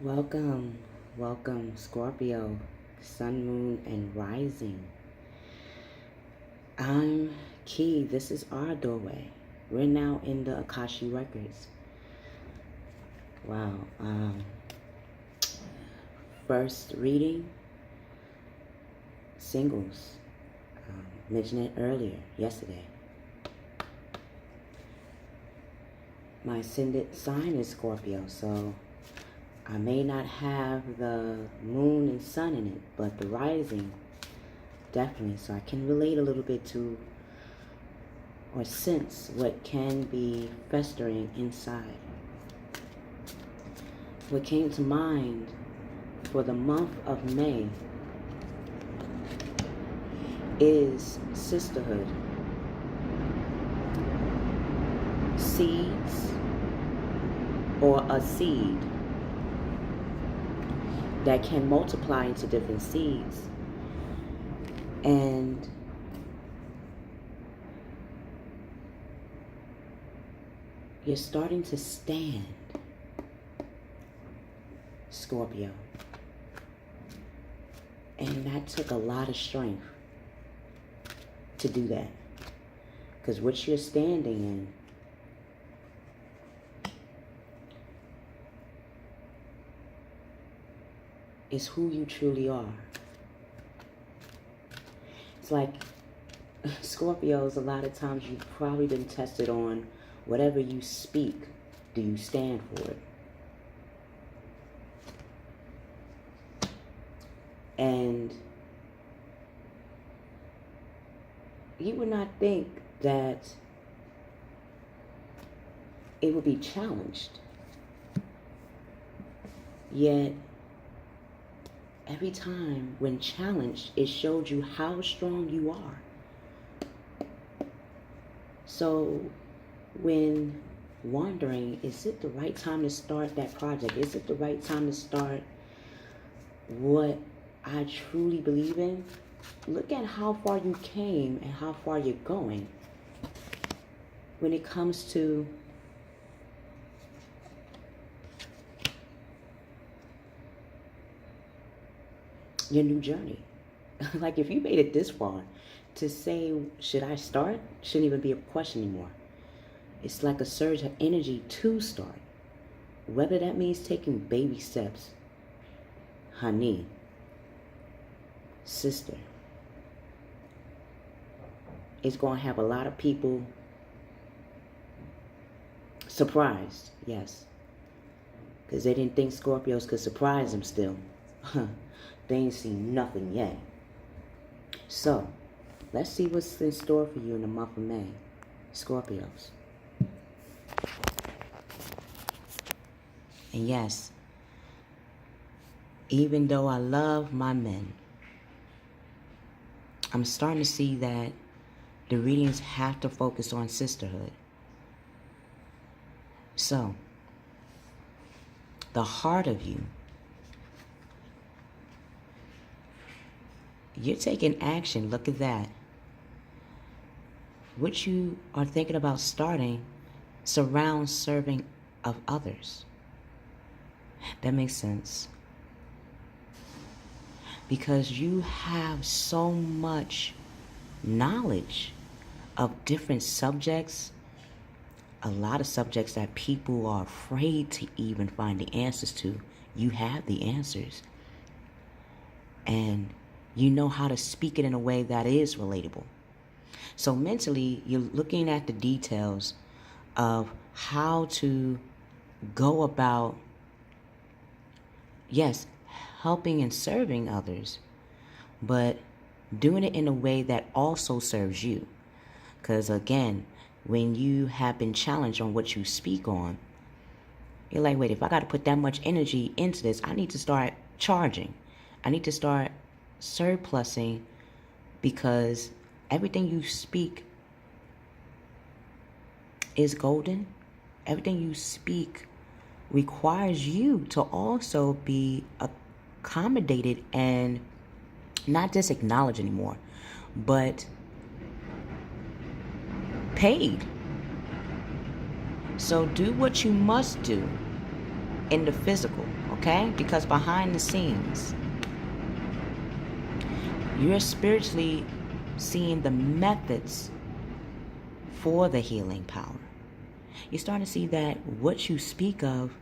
Welcome, welcome, Scorpio, Sun, Moon, and Rising. I'm Key. This is our doorway. We're now in the Akashic Records. Wow. First reading, singles. Mentioned it earlier, yesterday. My ascendant sign is Scorpio, so I may not have the moon and sun in it, but the rising, definitely. So I can relate a little bit to or sense what can be festering inside. What came to mind for the month of May is sisterhood. Seeds or a seed that can multiply into different seeds. And you're starting to stand, Scorpio. And that took a lot of strength to do that. Because what you're standing in is who you truly are. It's like Scorpios, a lot of times you've probably been tested on whatever you speak, do you stand for it? And you would not think that it would be challenged. Yet, every time when challenged, it showed you how strong you are. So, when wondering, is it the right time to start that project? Is it the right time to start what I truly believe in? Look at how far you came and how far you're going when it comes to your new journey. Like, if you made it this far, to say, should I start? Shouldn't even be a question anymore. It's like a surge of energy to start. Whether that means taking baby steps, honey, sister, it's going to have a lot of people surprised, yes. Because they didn't think Scorpios could surprise them still. They ain't seen nothing yet. So, let's see what's in store for you in the month of May, Scorpios. And yes, even though I love my men, I'm starting to see that the readings have to focus on sisterhood. So, the heart of you, you're taking action. Look at that. What you are thinking about starting surrounds serving of others. That makes sense. Because you have so much knowledge of different subjects, a lot of subjects that people are afraid to even find the answers to. You have the answers. And you know how to speak it in a way that is relatable. So mentally, you're looking at the details of how to go about, yes, helping and serving others, but doing it in a way that also serves you. Because again, when you have been challenged on what you speak on, you're like, wait, if I got to put that much energy into this, I need to start charging. I need to start surplusing, because everything you speak is golden. Everything you speak requires you to also be accommodated and not just acknowledged anymore, but paid. So do what you must do in the physical, Okay? Because behind the scenes, you're spiritually seeing the methods for the healing power. You're starting to see that what you speak of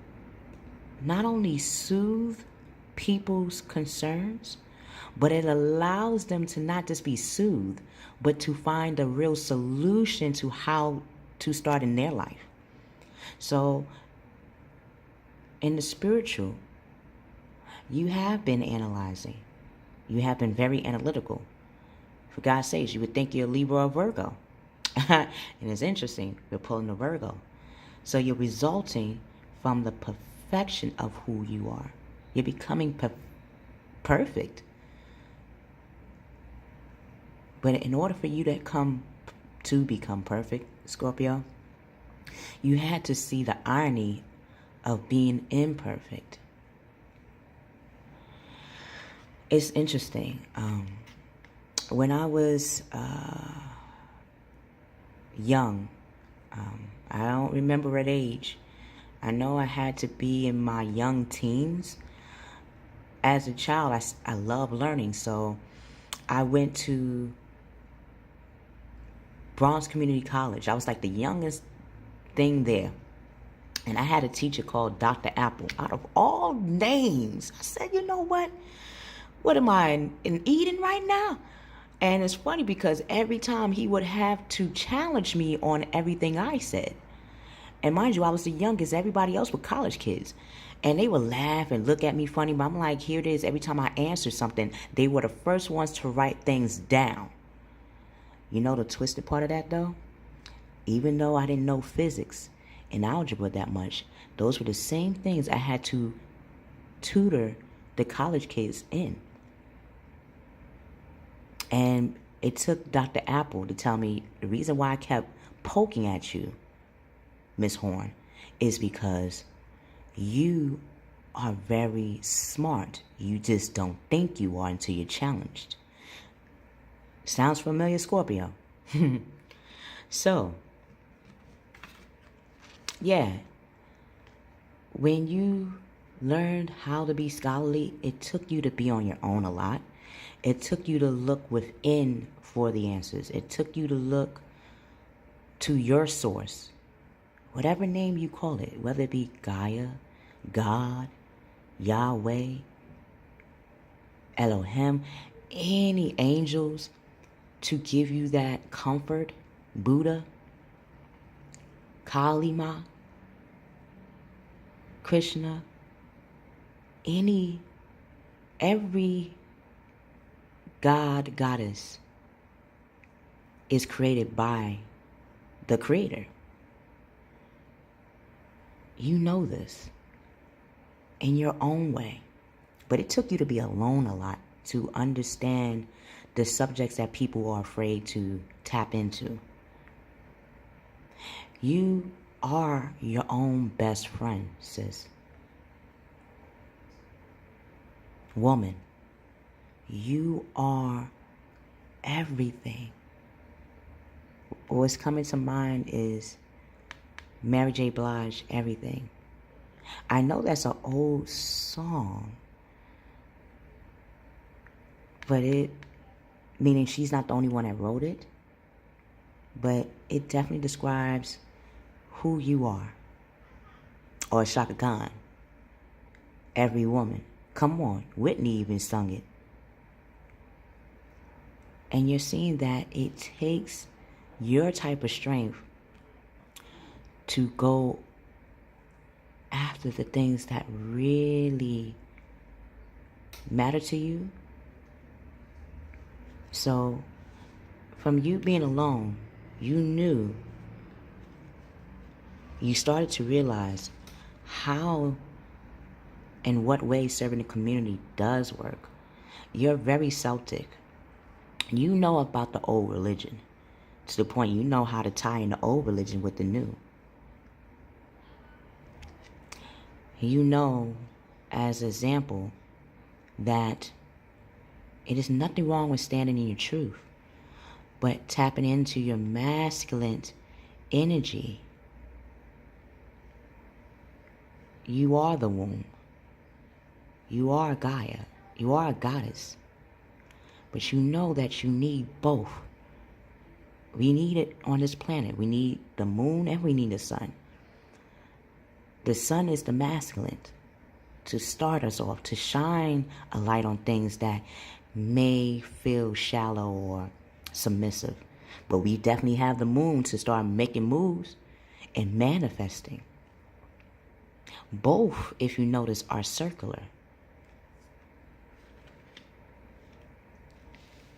not only soothe people's concerns, but it allows them to not just be soothed, but to find a real solution to how to start in their life. So, in the spiritual, you have been analyzing. You have been very analytical. For God's sakes, you would think you're a Libra or Virgo. And it's interesting, you're pulling a Virgo. So you're resulting from the perfection of who you are. You're becoming perfect. But in order for you to become perfect, Scorpio, you had to see the irony of being imperfect. It's interesting. When I was young, I don't remember what age. I know I had to be in my young teens. As a child, I love learning, so I went to Bronx Community College. I was like the youngest thing there. And I had a teacher called Dr. Apple. Out of all names, I said, you know what? What am I, in Eden right now? And it's funny because every time he would have to challenge me on everything I said. And mind you, I was the youngest. Everybody else were college kids. And they would laugh and look at me funny. But I'm like, here it is. Every time I answer something, they were the first ones to write things down. You know the twisted part of that, though? Even though I didn't know physics and algebra that much, those were the same things I had to tutor the college kids in. And it took Dr. Apple to tell me the reason why I kept poking at you, Miss Horn, is because you are very smart. You just don't think you are until you're challenged. Sounds familiar, Scorpio? So, yeah, when you learned how to be scholarly, it took you to be on your own a lot. It took you to look within for the answers. It took you to look to your source, whatever name you call it, whether it be Gaia, God, Yahweh, Elohim, any angels to give you that comfort, Buddha, Kalima, Krishna, every God, goddess is created by the Creator. You know this in your own way. But it took you to be alone a lot to understand the subjects that people are afraid to tap into. You are your own best friend, sis. Woman, you are everything. What's coming to mind is Mary J. Blige, Everything. I know that's an old song, but meaning she's not the only one that wrote it, but it definitely describes who you are. Or Shaka Khan, Every Woman. Come on, Whitney even sung it. And you're seeing that it takes your type of strength to go after the things that really matter to you. So, from you being alone, you started to realize how and what way serving the community does work. You're very Celtic. You know about the old religion, to the point you know how to tie in the old religion with the new. You know, as an example, that it is nothing wrong with standing in your truth, but tapping into your masculine energy. You are the womb. You are Gaia. You are a goddess. But you know that you need both. We need it on this planet. We need the moon and we need the sun. The sun is the masculine to start us off, to shine a light on things that may feel shallow or submissive. But we definitely have the moon to start making moves and manifesting. Both, if you notice, are circular.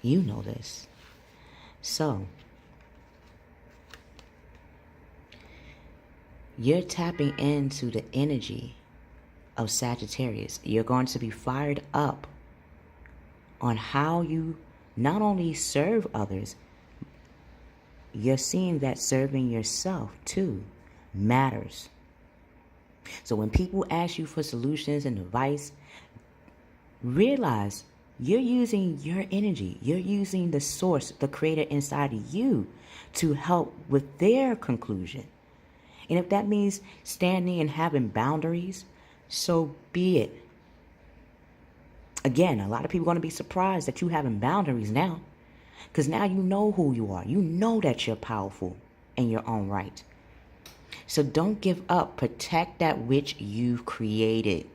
You know this. So, you're tapping into the energy of Sagittarius. You're going to be fired up on how you not only serve others, you're seeing that serving yourself too matters. So when people ask you for solutions and advice, realize you're using your energy. You're using the source, the creator inside of you to help with their conclusion. And if that means standing and having boundaries, so be it. Again, a lot of people are going to be surprised that you having boundaries now. Because now you know who you are. You know that you're powerful in your own right. So don't give up. Protect that which you've created.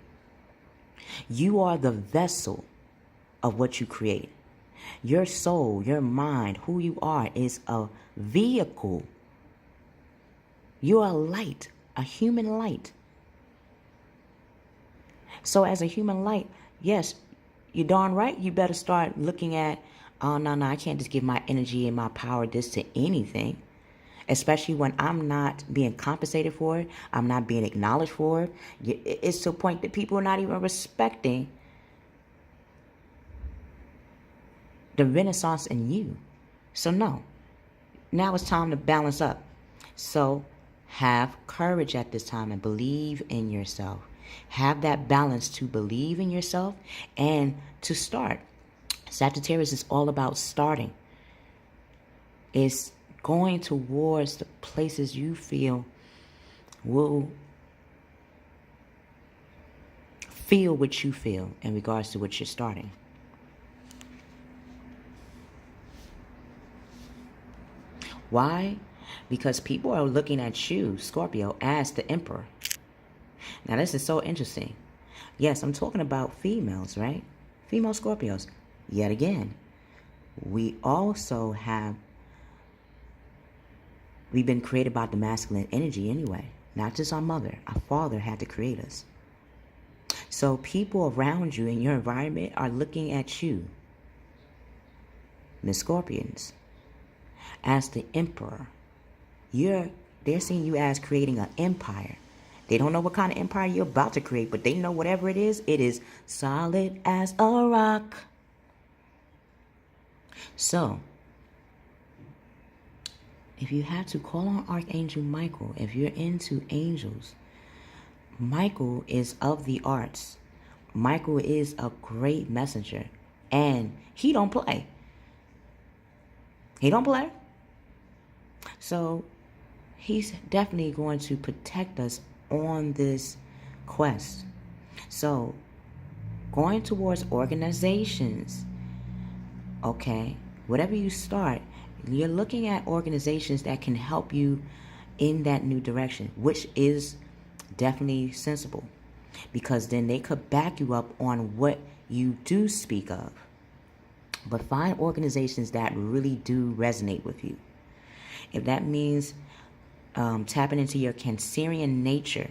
You are the vessel of what you create. Your soul, your mind, who you are is a vehicle. You are a light, a human light. So as a human light, yes, you're darn right, you better start looking at, oh, no, I can't just give my energy and my power this to anything. Especially when I'm not being compensated for it. I'm not being acknowledged for it. It's to a point that people are not even respecting the renaissance in you. So no, now it's time to balance up. So have courage at this time and believe in yourself. Have that balance to believe in yourself and to start. Sagittarius is all about starting. It's going towards the places you feel will feel what you feel in regards to what you're starting. Why? Because people are looking at you, Scorpio, as the emperor. Now, this is so interesting. Yes, I'm talking about females, right? Female Scorpios. Yet again, we've been created by the masculine energy anyway. Not just our mother. Our father had to create us. So people around you in your environment are looking at you, the Scorpions, as the emperor. They're seeing you as creating an empire. They don't know what kind of empire you're about to create, but they know whatever it is solid as a rock. So, if you have to call on Archangel Michael, if you're into angels, Michael is of the arts. Michael is a great messenger, and he don't play. He don't play. So, he's definitely going to protect us on this quest. So, going towards organizations, okay, whatever you start, you're looking at organizations that can help you in that new direction, which is definitely sensible, because then they could back you up on what you do speak of. But find organizations that really do resonate with you. If that means tapping into your Cancerian nature,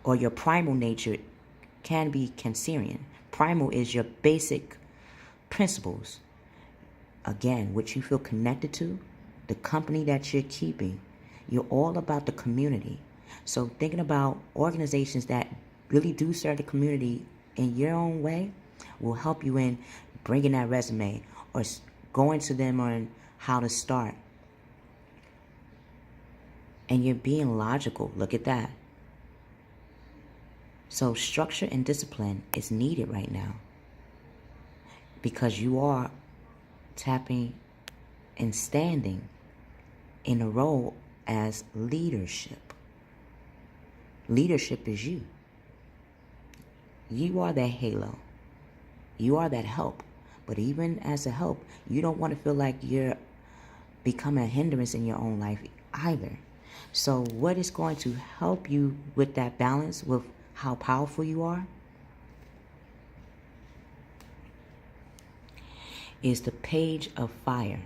or your primal nature can be Cancerian. Primal is your basic principles. Again, what you feel connected to, the company that you're keeping. You're all about the community. So thinking about organizations that really do serve the community in your own way will help you in bringing that resume or going to them on how to start. And you're being logical. Look at that. So structure and discipline is needed right now, because you are tapping and standing in a role as leadership. Leadership is you. You are that halo. You are that help. But even as a help, you don't want to feel like you're becoming a hindrance in your own life either. So what is going to help you with that balance, with how powerful you are, is the Page of Fire.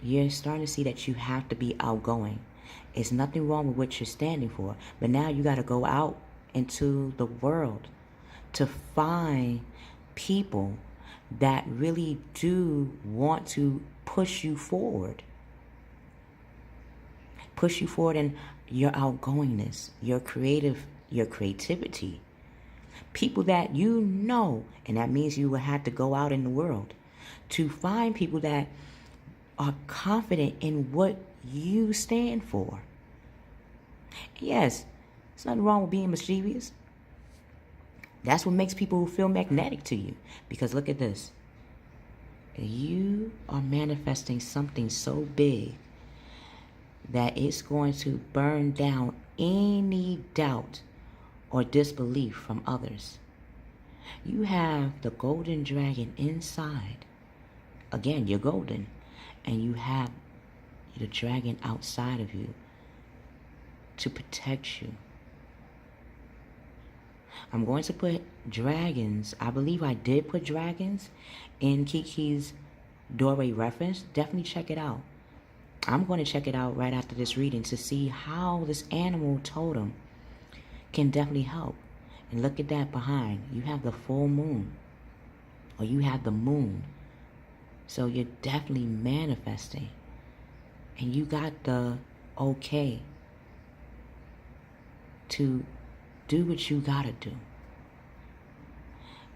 You're starting to see that you have to be outgoing. It's nothing wrong with what you're standing for, but now you got to go out into the world to find people that really do want to push you forward. Push you forward in your outgoingness, your creativity. People that you know, and that means you will have to go out in the world to find people that are confident in what you stand for. Yes, there's nothing wrong with being mischievous. That's what makes people feel magnetic to you. Because look at this. You are manifesting something so big that it's going to burn down any doubt or disbelief from others. You have the golden dragon inside. Again, you're golden. And you have the dragon outside of you to protect you. I'm going to put dragons. I believe I did put dragons in Keykeys Doorway reference. Definitely check it out. I'm going to check it out right after this reading to see how this animal totem can definitely help. And look at that behind. You have the full moon, or you have the moon. So you're definitely manifesting. And you got the okay to do what you gotta do.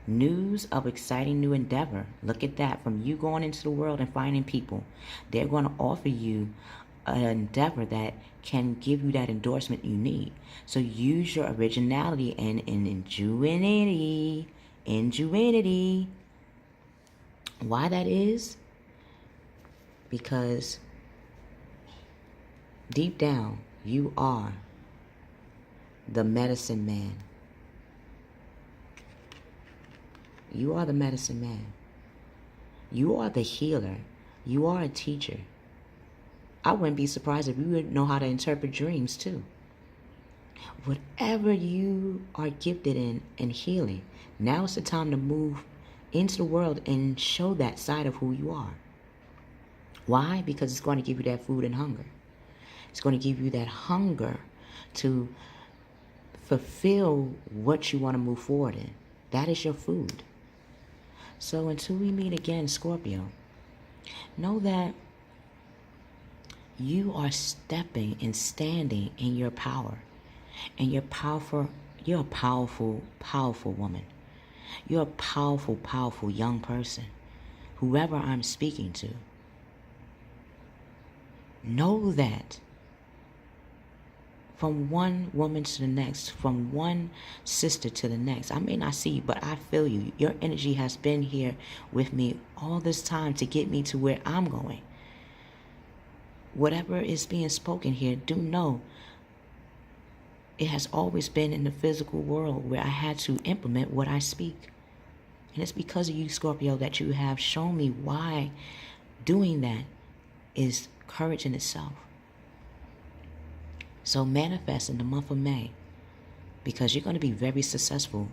News of exciting new endeavor. Look at that. From you going into the world and finding people, they're going to offer you an endeavor that can give you that endorsement you need. So use your originality and ingenuity. Why that is? Because deep down, you are the medicine man. You are the medicine man. You are the healer. You are a teacher. I wouldn't be surprised if you would know how to interpret dreams too. Whatever you are gifted in healing, now is the time to move into the world and show that side of who you are. Why? Because it's going to give you that food and hunger. It's going to give you that hunger to fulfill what you want to move forward in. That is your food. So until we meet again, Scorpio, know that you are stepping and standing in your power. And you're a powerful, powerful woman. You're a powerful, powerful young person. Whoever I'm speaking to, know that from one woman to the next, from one sister to the next. I may not see you, but I feel you. Your energy has been here with me all this time to get me to where I'm going. Whatever is being spoken here, do know it has always been in the physical world where I had to implement what I speak. And it's because of you, Scorpio, that you have shown me why doing that is courage in itself. So manifest in the month of May, because you're going to be very successful,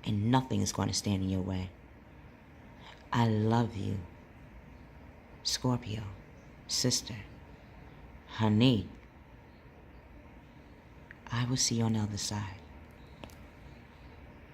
and nothing is going to stand in your way. I love you, Scorpio, sister, honey. I will see you on the other side.